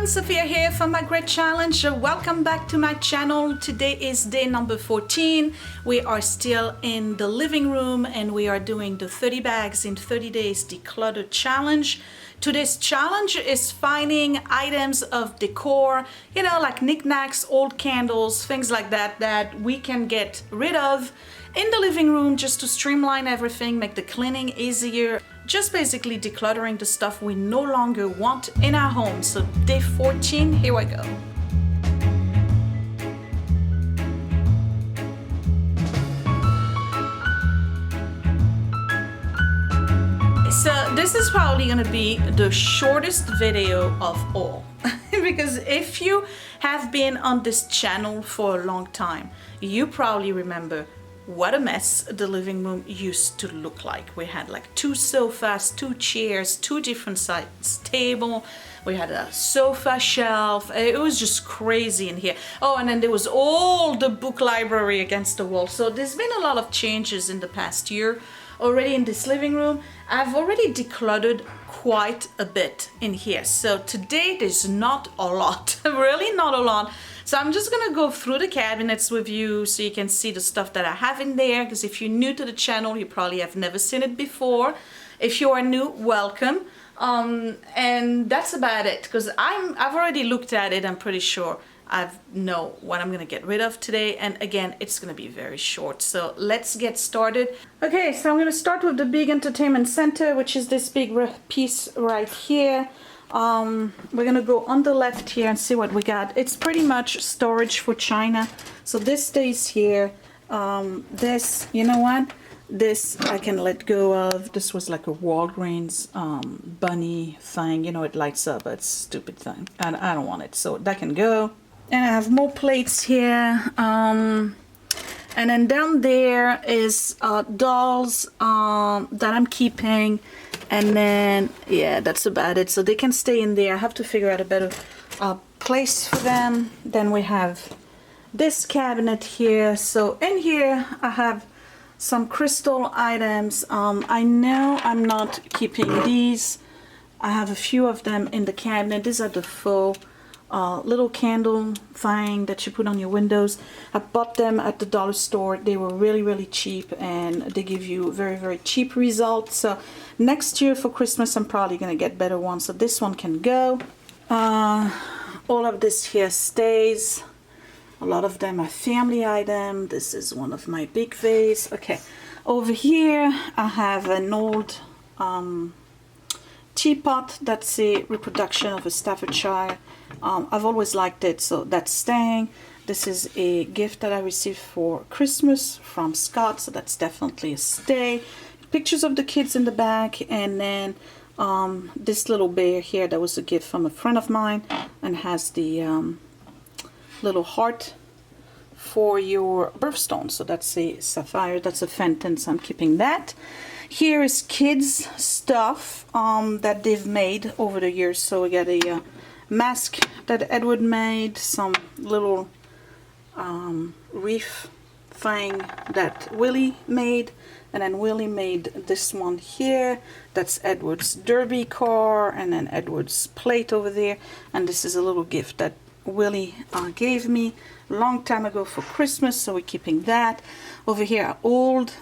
Sophia here from My Great Challenge. Welcome back to my channel. Today is day number 14. We are still in the living room and we are doing the 30 bags in 30 days declutter challenge. Today's challenge is finding items of decor, you know, like knickknacks, old candles, things like that, that we can get rid of in the living room just to streamline everything, make the cleaning easier. Just basically decluttering the stuff we no longer want in our home. So day 14, here we go. So this is probably going to be the shortest video of all because if you have been on this channel for a long time, you probably remember what a mess the living room used to look like. We had like 2 sofas, 2 chairs, 2 different size table. We had a sofa shelf. It was just crazy in here. Oh, and then there was all the book library against the wall. So there's been a lot of changes in the past year already in this living room. I've already decluttered quite a bit in here. So today there's not a lot, really not a lot. So I'm just gonna go through the cabinets with you so you can see the stuff that I have in there, because if you're new to the channel, you probably have never seen it before. If you are new, welcome. And that's about it, because I've already looked at it. I'm pretty sure I know what I'm gonna get rid of today, and again, it's gonna be very short. So let's get started. Okay, so I'm gonna start with the big entertainment center, which is this big piece right here. We're gonna go on the left here and see what we got. It's pretty much storage for China, so this stays here. This, you know what, this I can let go of. This was like a Walgreens bunny thing, you know, it lights up, but it's a stupid thing, and I don't want it, so that can go. And I have more plates here, and then down there is dolls that I'm keeping. And then, yeah, that's about it. So they can stay in there. I have to figure out a better place for them. Then we have this cabinet here. So in here, I have some crystal items. I know I'm not keeping these. I have a few of them in the cabinet. These are the faux little candle thing that you put on your windows. I bought them at the dollar store. They were really cheap, and they give you very cheap results. So next year for Christmas I'm probably gonna get better ones, so this one can go. All of this here stays. A lot of them are family item. This is one of my big vase. Okay, over here I have an old teapot that's a reproduction of a Staffordshire. I've always liked it, so that's staying. This is a gift that I received for Christmas from Scott, so that's definitely a stay. Pictures of the kids in the back, and then this little bear here that was a gift from a friend of mine, and has the little heart for your birthstone. So that's a sapphire, that's a Fenton, so I'm keeping that. Here is kids stuff that they've made over the years. So we got a mask that Edward made, some little reef thing that Willie made, and then Willie made this one here. That's Edward's derby car, and then Edward's plate over there. And this is a little gift that Willie gave me a long time ago for Christmas, so we're keeping that. Over here are old,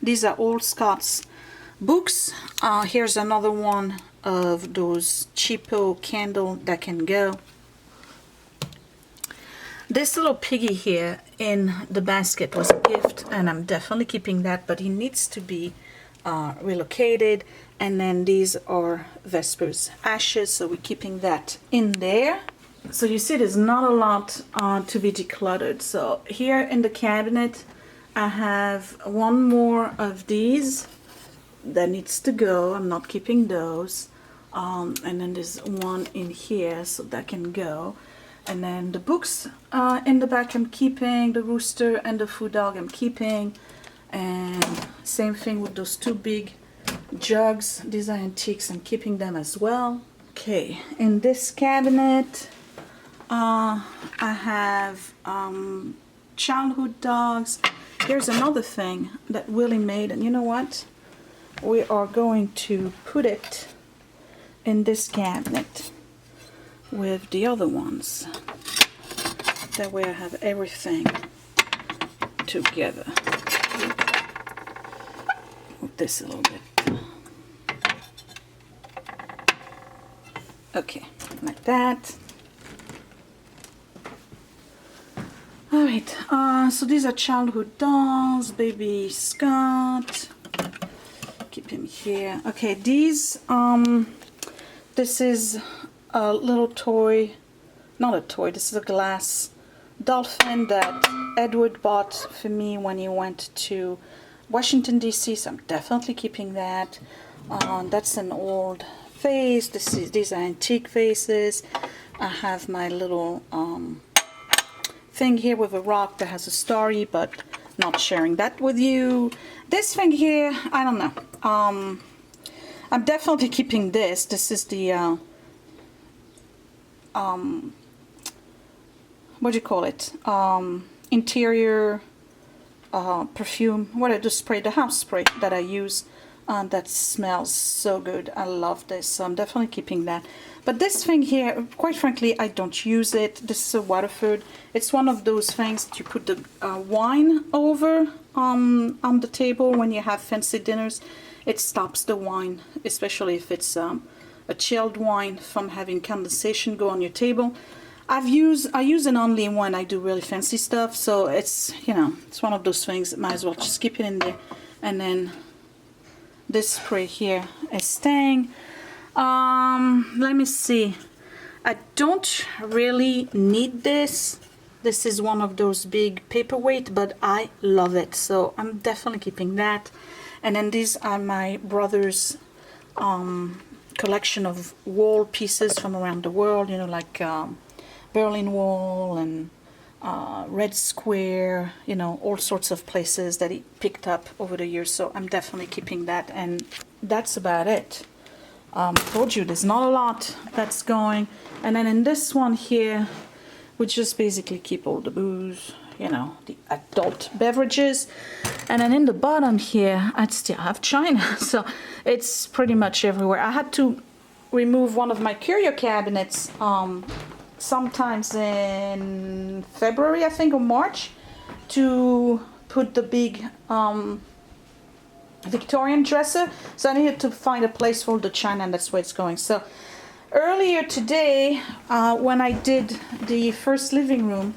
these are old Scott's books. Here's another one of those cheapo candle that can go. This little piggy here in the basket was a gift, and I'm definitely keeping that, but he needs to be relocated. And then these are Vesper's ashes, so we're keeping that in there. So you see there's not a lot to be decluttered. So here in the cabinet I have one more of these that needs to go. I'm not keeping those. And then there's one in here, so that can go. And then the books in the back I'm keeping. The rooster and the food dog I'm keeping. And same thing with those 2 big jugs. These are antiques, I'm keeping them as well. Okay, in this cabinet I have childhood dogs. Here's another thing that Willie made, and you know what? We are going to put it in this cabinet. with the other ones. That way I have everything together. Move this a little bit. Okay, like that. All right, so these are childhood dolls, baby Scott. Keep him here. Okay, these, this is a little toy, not a toy, this is a glass dolphin that Edward bought for me when he went to Washington, D.C., so I'm definitely keeping that. That's an old vase. These are antique vases. I have my little thing here with a rock that has a story, but not sharing that with you. This thing here, I don't know. I'm definitely keeping this. This is the what do you call it? Interior perfume. What I just spray, the house spray that I use. That smells so good. I love this, so I'm definitely keeping that. But this thing here, quite frankly, I don't use it. This is a Waterford. It's one of those things that you put the wine over on the table when you have fancy dinners. It stops the wine, especially if it's a chilled wine, from having condensation go on your table. I use it only when I do really fancy stuff, so it's, you know, it's one of those things that might as well just keep it in there. And then this spray here is staying. Let me see. I don't really need this. This is one of those big paperweight, but I love it, so I'm definitely keeping that. And then these are my brother's collection of wall pieces from around the world, you know, like Berlin Wall and Red Square, you know, all sorts of places that he picked up over the years. So I'm definitely keeping that, and that's about it. Told you there's not a lot that's going. And then in this one here, we just basically keep all the booze, you know, the adult beverages. And then in the bottom here, I still have China, so it's pretty much everywhere. I had to remove one of my curio cabinets sometimes in February, I think, or March, to put the big Victorian dresser. So I needed to find a place for the china, and that's where it's going. So earlier today, when I did the first living room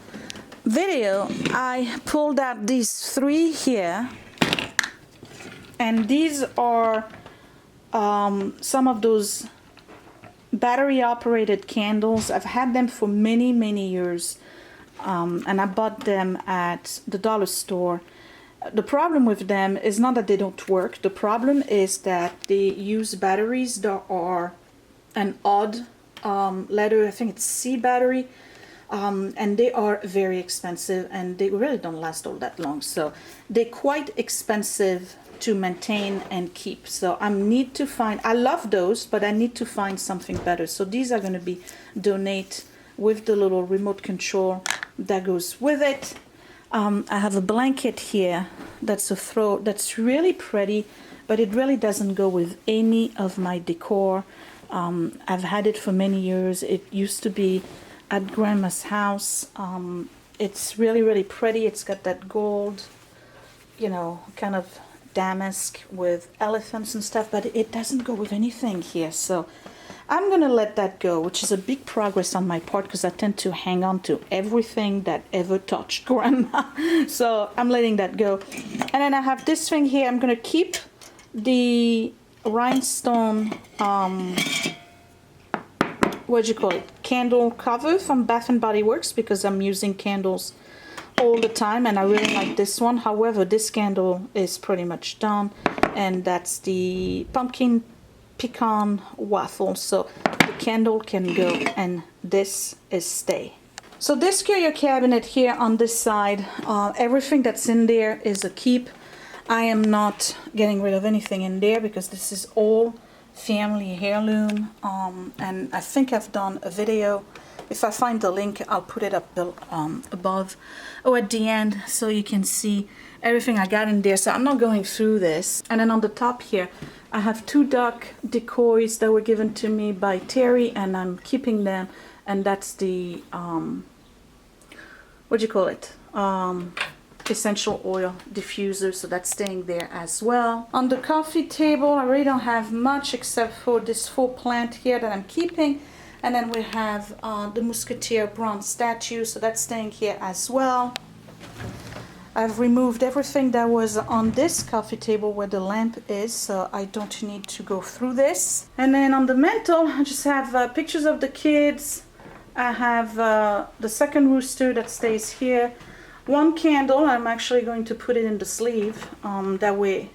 video, I pulled out these three here, and these are some of those battery operated candles. I've had them for many years, and I bought them at the dollar store. The problem with them is not that they don't work. The problem is that they use batteries that are an odd letter. I think it's C battery, and they are very expensive, and they really don't last all that long. So they're quite expensive to maintain and keep. So I need to find, I love those, but I need to find something better. So these are going to be donate with the little remote control that goes with it. I have a blanket here that's a throw, that's really pretty, but it really doesn't go with any of my decor. I've had it for many years. It used to be at Grandma's house. It's really pretty. It's got that gold, you know, kind of damask with elephants and stuff, but it doesn't go with anything here. So I'm gonna let that go, which is a big progress on my part, because I tend to hang on to everything that ever touched Grandma. So I'm letting that go. And then I have this thing here. I'm gonna keep the rhinestone what do you call it, candle cover from Bath and Body Works, because I'm using candles all the time, and I really like this one. However, this candle is pretty much done, and that's the pumpkin pecan waffle. So the candle can go, and this is stay. So this curio cabinet here on this side, everything that's in there is a keep. I am not getting rid of anything in there, because this is all family heirloom, and I think I've done a video. If I find the link, I'll put it up above or at the end, so you can see everything I got in there. So I'm not going through this. And then on the top here, I have two duck decoys that were given to me by Terry, and I'm keeping them. and that's the what do you call it, essential oil diffuser, so that's staying there as well. On the coffee table, I really don't have much except for this full plant here that I'm keeping, and then we have the Musketeer bronze statue, so that's staying here as well. I've removed everything that was on this coffee table where the lamp is, so I don't need to go through this. And then on the mantle, I just have pictures of the kids. I have the second rooster that stays here. One candle, I'm actually going to put it in the sleeve. That way,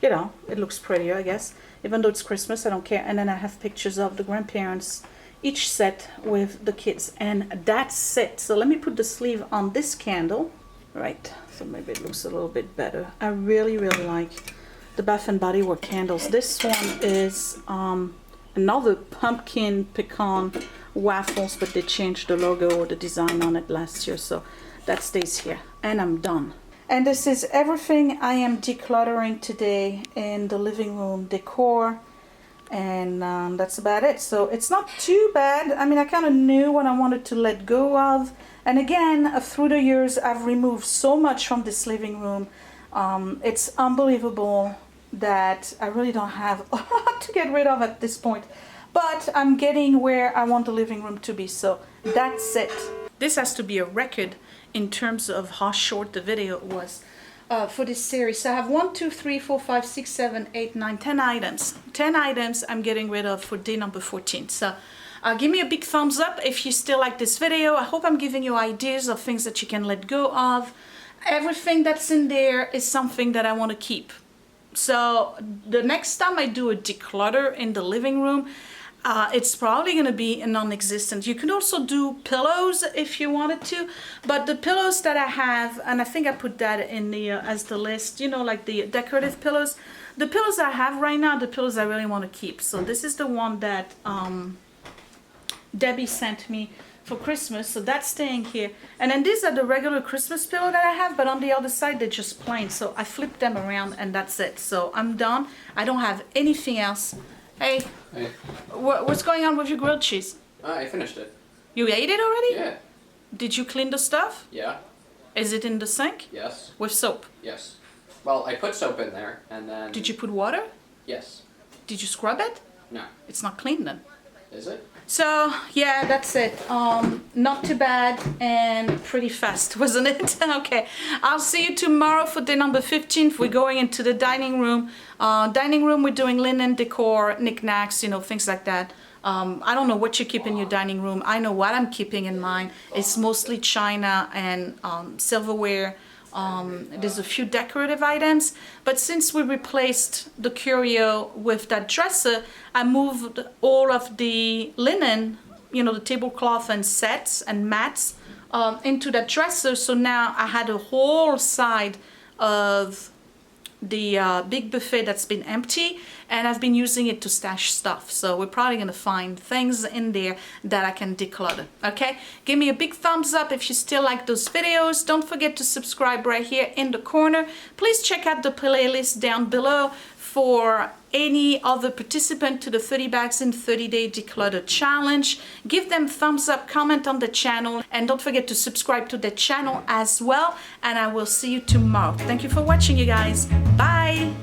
you know, it looks prettier, I guess. Even though it's Christmas, I don't care. And then I have pictures of the grandparents, each set with the kids. And that's it. So let me put the sleeve on this candle. Right, so maybe it looks a little bit better. I really, really like the Bath and Body Works candles. This one is another pumpkin pecan waffles, but they changed the logo or the design on it last year, so that stays here. And I'm done. And this is everything I am decluttering today in the living room decor. And that's about it. So it's not too bad. I mean, I kind of knew what I wanted to let go of. And again, through the years, I've removed so much from this living room. It's unbelievable that I really don't have a lot to get rid of at this point. But I'm getting where I want the living room to be. So that's it. This has to be a record in terms of how short the video was. For this series. So I have 1, 2, 3, 4, 5, 6, 7, 8, 9, 10 items. 10 items I'm getting rid of for day number 14. So give me a big thumbs up if you still like this video. I hope I'm giving you ideas of things that you can let go of. Everything that's in there is something that I want to keep. So the next time I do a declutter in the living room, it's probably going to be a non-existent. You can also do pillows if you wanted to, but the pillows that I have, and I think I put that in the as the list, you know, like the decorative pillows. The pillows I have right now, the pillows I really want to keep. So this is the one that Debbie sent me for Christmas, so that's staying here. And then these are the regular Christmas pillow that I have, but on the other side they're just plain. So I flip them around and that's it. So I'm done. I don't have anything else. Hey. Hey. What's going on with your grilled cheese? I finished it. You ate it already? Yeah. Did you clean the stuff? Yeah. Is it in the sink? Yes. With soap? Yes. Well, I put soap in there and then... Did you put water? Yes. Did you scrub it? No. It's not clean then. Is it? So yeah, that's it. Not too bad and pretty fast, wasn't it? Okay, I'll see you tomorrow for day number 15. We're going into the dining room. We're doing linen decor, knickknacks, you know, things like that. I don't know what you keep in your dining room. I know what I'm keeping in mine. It's mostly china and silverware. There's a few decorative items, but since we replaced the curio with that dresser, I moved all of the linen, you know, the tablecloth and sets and mats into that dresser. So now I had a whole side of the big buffet that's been empty, and I've been using it to stash stuff. So we're probably gonna find things in there that I can declutter. Okay, give me a big thumbs up if you still like those videos. Don't forget to subscribe right here in the corner. Please check out the playlist down below for any other participant to the 30 bags in 30-day declutter challenge. Give them thumbs up, comment on the channel, and don't forget to subscribe to the channel as well. And I will see you tomorrow. Thank you for watching, you guys. Bye.